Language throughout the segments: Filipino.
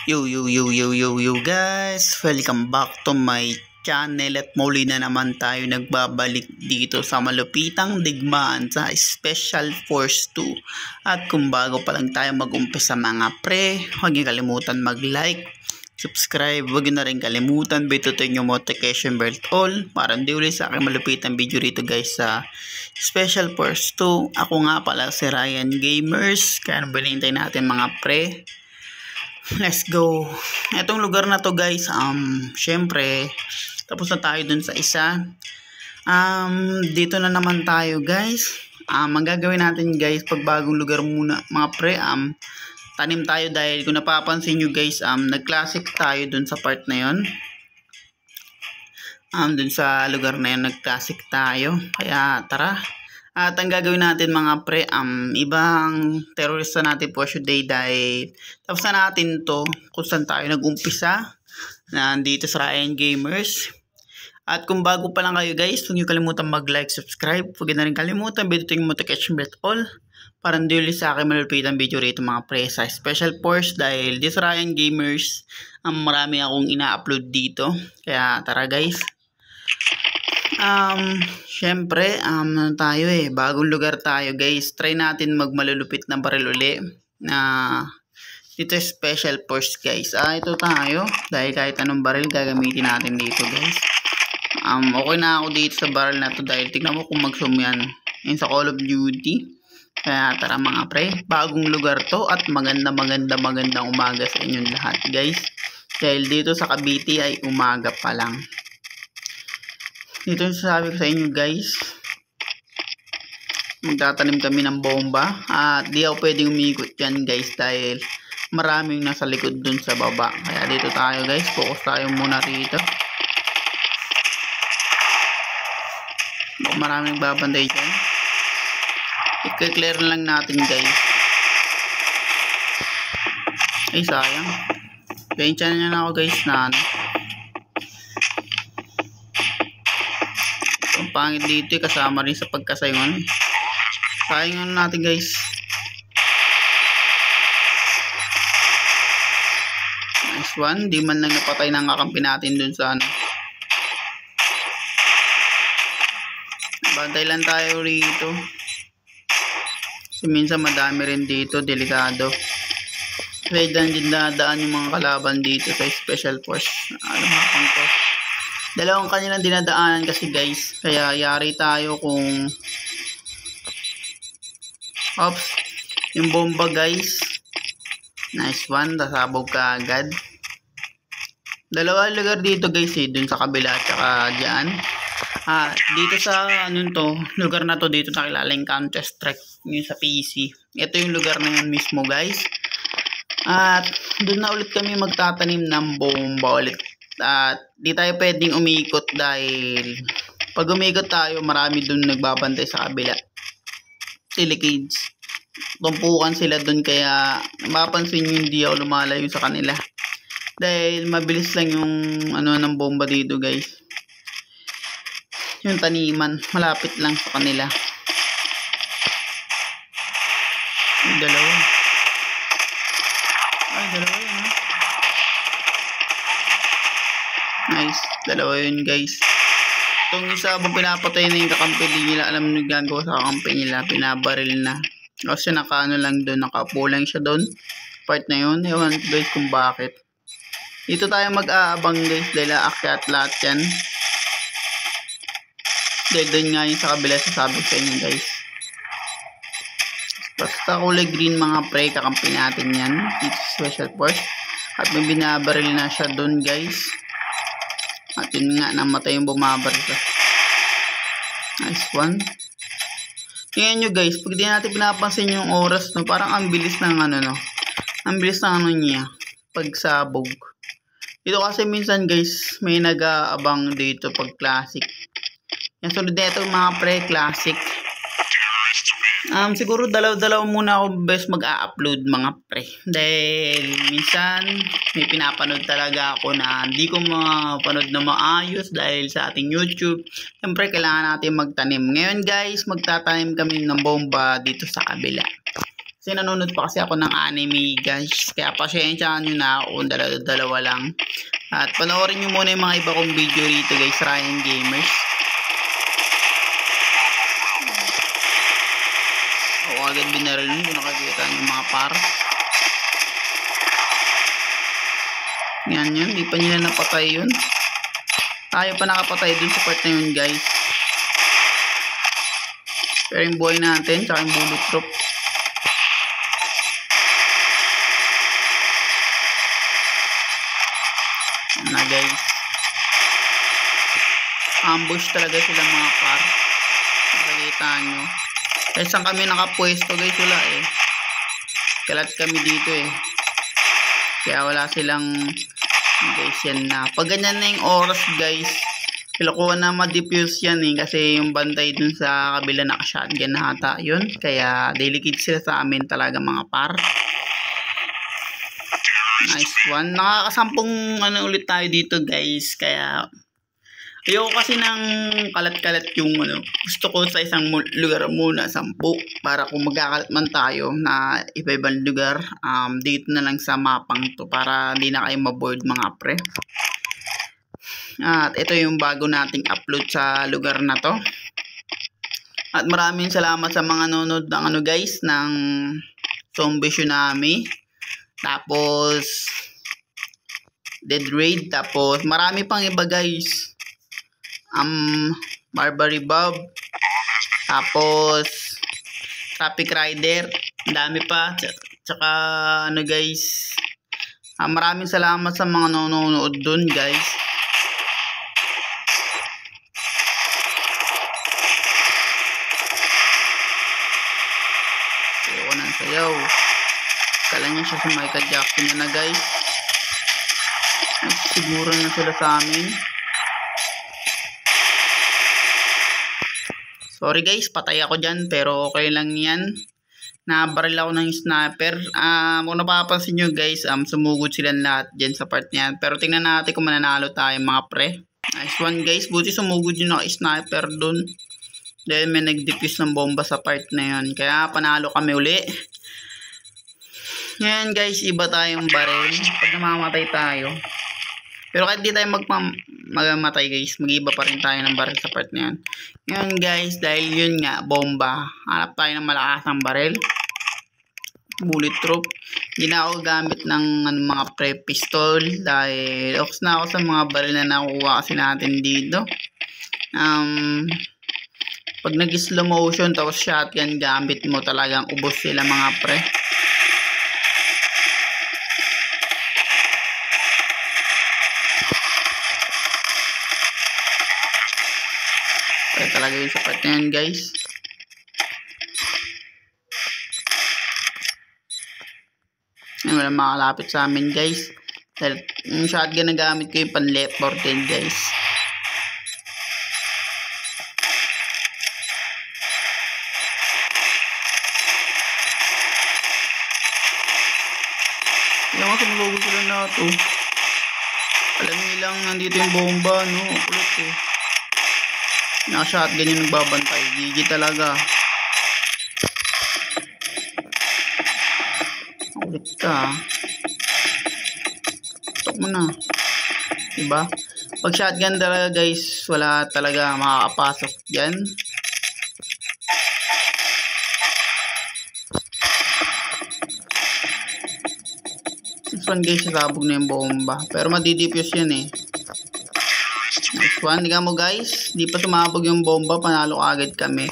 Yo guys, welcome back to my channel at muli na naman tayo nagbabalik dito sa malupitang digmaan sa Special Force 2. At kung bago pa lang tayo mag-umpisa mga pre, huwag niyo kalimutan mag-like, subscribe, huwag niyo na rin kalimutan bitutin yung notification bell all para hindi ulit sa aking malupitang video rito guys sa Special Force 2. Ako nga pala si Ryan Gamers, kaya nabinintay natin mga pre. Let's go. Etong lugar na to guys, syempre tapos na tayo dun sa isa. Dito na naman tayo guys. Ang gagawin natin guys, pag bagong lugar muna mga pre, tanim tayo dahil kung napapansin nyo guys, nag-classic tayo dun sa part na yon. Dun sa lugar na yon nag-classic tayo. Kaya tara. At ang gagawin natin mga pre, ibang terorista natin po today dahil tapos na natin to kung saan tayo nag-umpisa. Nandito sa Ryan Gamers. At kung bago pa lang kayo guys, huwag niyo kalimutan mag-like, subscribe. Huwag na rin kalimutan binutin yung notification bell all para hindi ulit sa akin malulupitang video rito mga pre sa Special Force dahil dito sa Ryan Gamers, marami akong ina-upload dito. Kaya tara guys. Syempre, tayo bagong lugar tayo guys. Try natin magmalulupit na baril uli na dito Special Force guys. Ito tayo dahil kahit anong baril gagamitin natin dito guys. Okay na ako dito sa baril na to dahil tignan mo kung mag-zoom yan sa Call of Duty. Kaya tara mga pre, bagong lugar to at magandang umaga sa inyong lahat guys. Dahil dito sa Cavite ay umaga pa lang. Dito yung sasabi ko sa inyo guys, magtatanim kami ng bomba at di ako pwedeng umikot dyan guys dahil maraming nasa likod dun sa baba. Kaya dito tayo guys, focus tayo muna rito. Maraming babantay dyan. I-clear lang natin guys. Ay sayang, pencha na ako guys na ang pangit dito kasama rin sa pagkasayungan. Sayang natin guys. Nice one. Di man lang napatay ng kakampi natin dun sa bantay lang tayo rito. So, minsan madami rin dito. Delikado. Kaya din dadaan yung mga kalaban dito sa Special Force. Mapang to. Dalawang kanilang dinadaanan kasi guys. Kaya yari tayo kung oops. Yung bomba guys. Nice one. Nasabog ka agad. Dalawa lugar dito guys dun sa kabila at saka dyan. Dito sa lugar na to dito nakilala yung Counter-Strike yung sa PC. Ito yung lugar na yun mismo guys. At dun na ulit kami magtatanim ng bomba ulit. At di tayo pwedeng umikot dahil pag umikot tayo marami dun nagbabantay sa kabila. Silicades. Tumpukan sila dun kaya mapapansin nyo hindi ako lumalayo sa kanila. Dahil mabilis lang yung ng bomba dito guys. Yung taniman malapit lang sa kanila. Yung dalawa. Dalawa yun Nice. Dalawa yun guys. Itong isa habang pinapatay na yung kakampi, di nila alam nung gagawa sa kakampi nila. Pinabaril na. Kasi lang doon. Nakaupo lang siya doon. Part na yun. Ewan guys kung bakit. Dito tayo mag-aabang guys. Dahil aakyat lahat yan. Dahil doon nga yung sa kabila sasabi sa inyo guys. Basta kulay green mga pre. Kakampi natin yan. Dito Special Force. At may binabaril na siya doon guys. At yun nga, namatay yung bumabaril ka. Nice one. Tingnan nyo guys, pag di natin pinapansin yung oras, parang ang bilis ng ang bilis ng niya, pagsabog. Dito kasi minsan guys, may nag-aabang dito pag classic. Yung sunod na ito mga pre-classic. Siguro dalaw muna ako best mag-a-upload mga pre. Dahil minsan may pinapanood talaga ako na hindi ko mapanood na maayos dahil sa ating YouTube. Siyempre kailangan natin magtanim. Ngayon guys, magtatanim kami ng bomba dito sa kabila. Kasi nanonood pa kasi ako ng anime guys. Kaya pasyensya nyo na ako kung dalawa lang. At panoorin nyo muna yung mga iba kong video rito guys, Ryan Gamers. Ako agad binaril nyo, kung nakakita nyo mga par. Yan yun, di pa nila napatay yun. Tayo pa nakapatay dun sa part na yun guys. Pero yung buhay natin, tsaka yung bullet drop. Yan na guys. Ambush talaga sila mga par. Nakikita nyo. Kaya saan kami nakapwesto guys, wala eh. Kalat kami dito eh. Kaya wala silang guys yan na. Pag ganyan na yung oras guys, kilakuha na ma-defuse yan eh. Kasi yung bantay dun sa kabila naka-shotgun na hata yun. Kaya delicate sila sa amin talaga mga par. Nice one. Nakakasampung ulit tayo dito guys. Kaya ayoko kasi ng kalat-kalat yung gusto ko sa isang lugar muna 10 para kung magkakalat man tayo na iba-ibang lugar, dito na lang sa mapang to para hindi na kayo maboard mga pre. At ito yung bago nating upload sa lugar na to. At maraming salamat sa mga nanonood ng guys ng Zombie Tsunami. Tapos Dead Raid, tapos marami pang iba guys. Barbary Bob, tapos Traffic Rider, dami pa. Tsaka guys, maraming salamat sa mga nanonood dun guys. Sayaw ng sayaw. Kala niya siya sa Michael Jackson na guys. Siguro na sila sa amin. Sorry guys, patay ako dyan, pero okay lang yan. Nabaril ako ng sniper. Kung napapansin nyo guys, sumugod silang lahat dyan sa part niyan. Pero tingnan natin kung mananalo tayo mga pre. Nice one guys, buti sumugod yung naka-sniper dun. Dahil may nag-defuse ng bomba sa part na yun. Kaya panalo kami uli. Ngayon guys, iba tayong baril. Pag namamatay tayo. Pero kahit di tayo magmamatay guys, mag-iba pa rin tayo ng baril sa part na yan. Ngayon guys, dahil yun nga, bomba. Hanap tayo ng malakasang baril. Bullet drop. Hindi na ako gamit ng mga pre-pistol. Dahil ox na ako sa mga baril na nakuha kasi natin dito. Pag nag-slow motion tapos shotgun gamit mo, talagang ubos sila mga pre. Kaya talaga yun sa part na yan guys. Wala makalapit sa amin guys. Dahil yung shotgun na gamit ko yung pan left 14 guys. Yung mga sumulugod sila na ito. Alam nilang nandito yung bomba, no? Kulit eh. Naka-shotgun yung nagbabantay. Gigi talaga. Kulit ka. Tok mo na. Diba? Pag shotgun talaga guys, wala talaga makakapasok dyan. This one guys, sasabog na yung bomba. Pero madidipuse yun eh. Next one, tingnan mo guys, di pa tumabog yung bomba, panalo agad kami.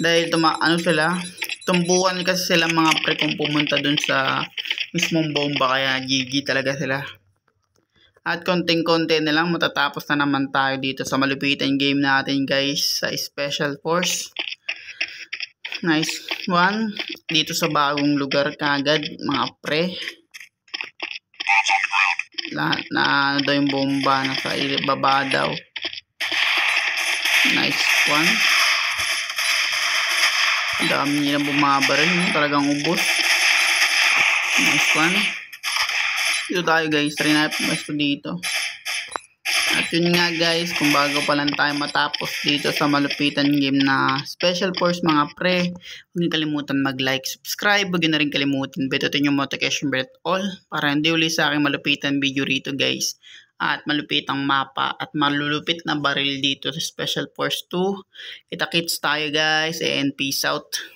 Dahil sila, tumbukan kasi sila mga pre kung pumunta dun sa mismong bomba, kaya GG talaga sila. At konting-konti na lang, matatapos na naman tayo dito sa malupitan game natin guys, sa Special Force. Nice one, dito sa bagong lugar kagad mga pre. Lahat na daw yung bomba nasa baba daw. Nice one. Dami nilang bumabaril, talagang ubos. Nice one. Dito tayo guys, try natin pumesto dito. At yun nga guys, kung bago pa lang tayo matapos dito sa malupitan game na Special Force mga pre, huwag niyo kalimutan mag-like, subscribe, huwag niyo na rin kalimutan pindutin yung notification bell all para hindi uli sa aking malupitan video rito guys. At malupitang mapa at malulupit na baril dito sa Special Force 2. Kita-kits tayo guys and peace out.